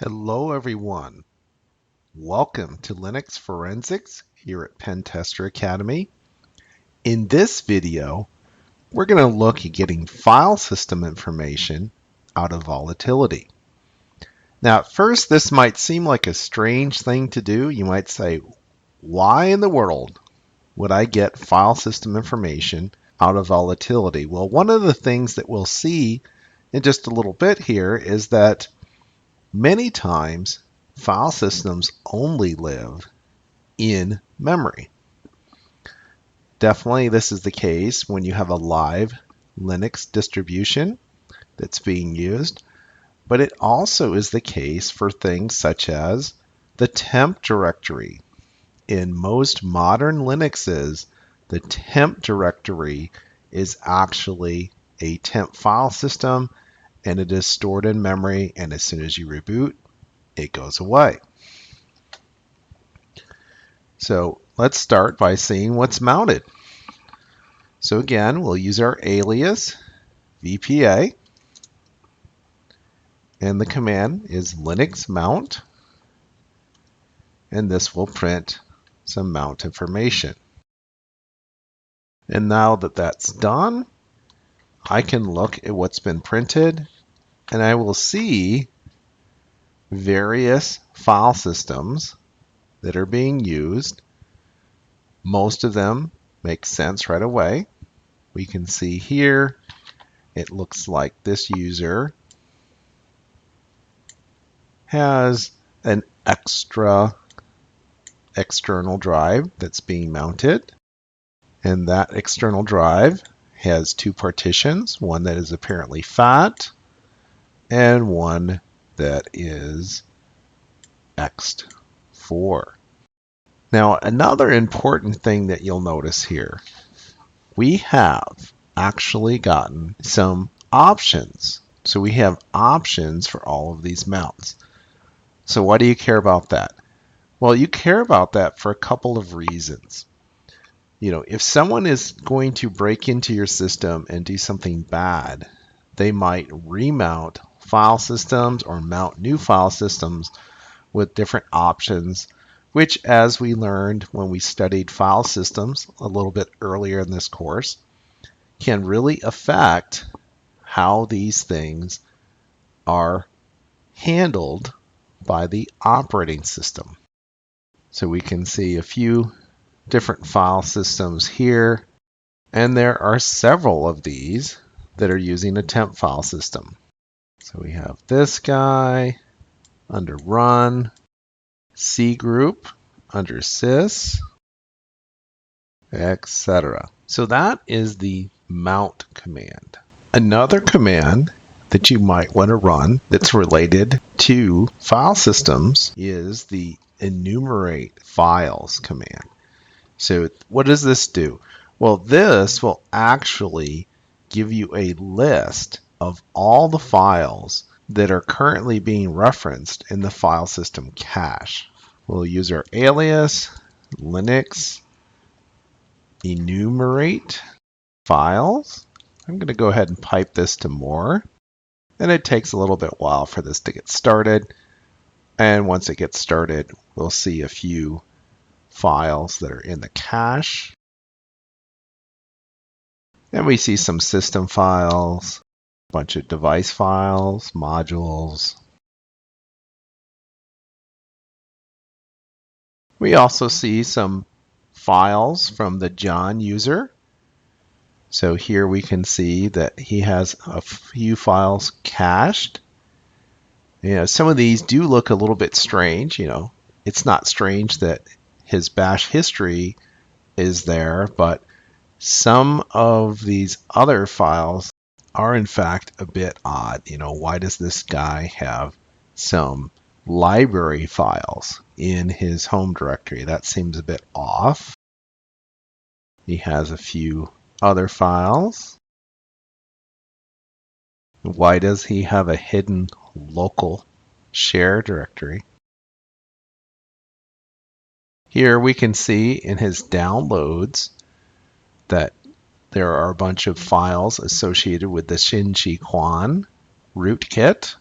Hello everyone. Welcome to Linux Forensics here at Pen Tester Academy. In this video, we're going to look at getting file system information out of Volatility. Now at first this might seem like a strange thing to do. You might say, why in the world would I get file system information out of Volatility? Well, one of the things that we'll see in just a little bit here is that many times file systems only live in memory. Definitely this is the case when you have a live Linux distribution that's being used, but it also is the case for things such as the temp directory. In most modern Linuxes, the temp directory is actually a temp file system, and it is stored in memory, and as soon as you reboot, it goes away. So let's start by seeing what's mounted. So again, we'll use our alias VPA, and the command is Linux mount, and this will print some mount information. And now that that's done, I can look at what's been printed, and I will see various file systems that are being used. Most of them make sense right away. We can see here, it looks like this user has an extra external drive that's being mounted. And that external drive has two partitions, one that is apparently fat and one that is ext4. Now, another important thing that you'll notice here, we have actually gotten some options. So we have options for all of these mounts. So why do you care about that? Well, you care about that for a couple of reasons. If someone is going to break into your system and do something bad, they might remount file systems or mount new file systems with different options, which, as we learned when we studied file systems a little bit earlier in this course, can really affect how these things are handled by the operating system. So we can see a few different file systems here, and there are several of these that are using a temp file system. So we have this guy under run, C group under sys, etc. So that is the mount command. Another command that you might want to run that's related to file systems is the enumerate files command. So what does this do? Well, this will actually give you a list of all the files that are currently being referenced in the file system cache. We'll use our alias Linux enumerate files. I'm going to go ahead and pipe this to more, and it takes a little bit while for this to get started. And once it gets started, we'll see a few files that are in the cache. And we see some system files, a bunch of device files, modules. We also see some files from the John user. So here we can see that he has a few files cached. Some of these do look a little bit strange. It's not strange that his bash history is there, but some of these other files are in fact a bit odd. Why does this guy have some library files in his home directory? That seems a bit off. He has a few other files. Why does he have a hidden local share directory? Here we can see in his downloads that there are a bunch of files associated with the Xin Chi Quan rootkit.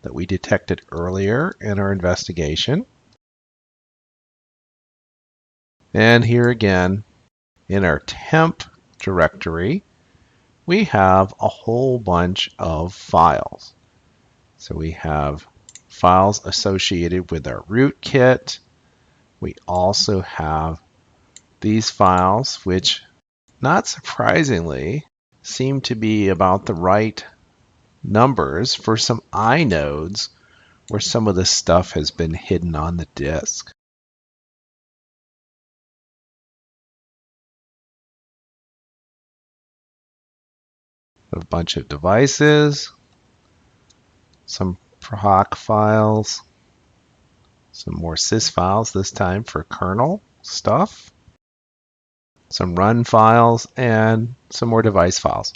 that we detected earlier in our investigation. And here again, in our temp directory, we have a whole bunch of files. So we have files associated with our rootkit. We also have these files, which, not surprisingly, seem to be about the right numbers for some inodes where some of the stuff has been hidden on the disk. A bunch of devices, some proc files, some more sys files, this time for kernel stuff, some run files, and some more device files.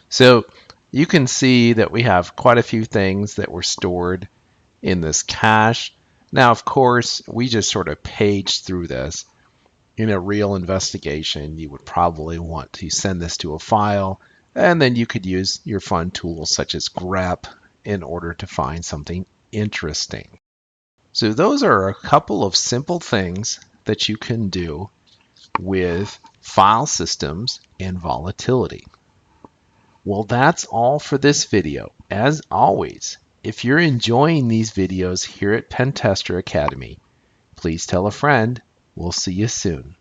So you can see that we have quite a few things that were stored in this cache. Now, of course, we just sort of paged through this. In a real investigation, you would probably want to send this to a file, and then you could use your fun tools such as grep in order to find something interesting. So those are a couple of simple things that you can do with file systems and volatility. Well, that's all for this video. As always, if you're enjoying these videos here at Pentester Academy, please tell a friend. We'll see you soon.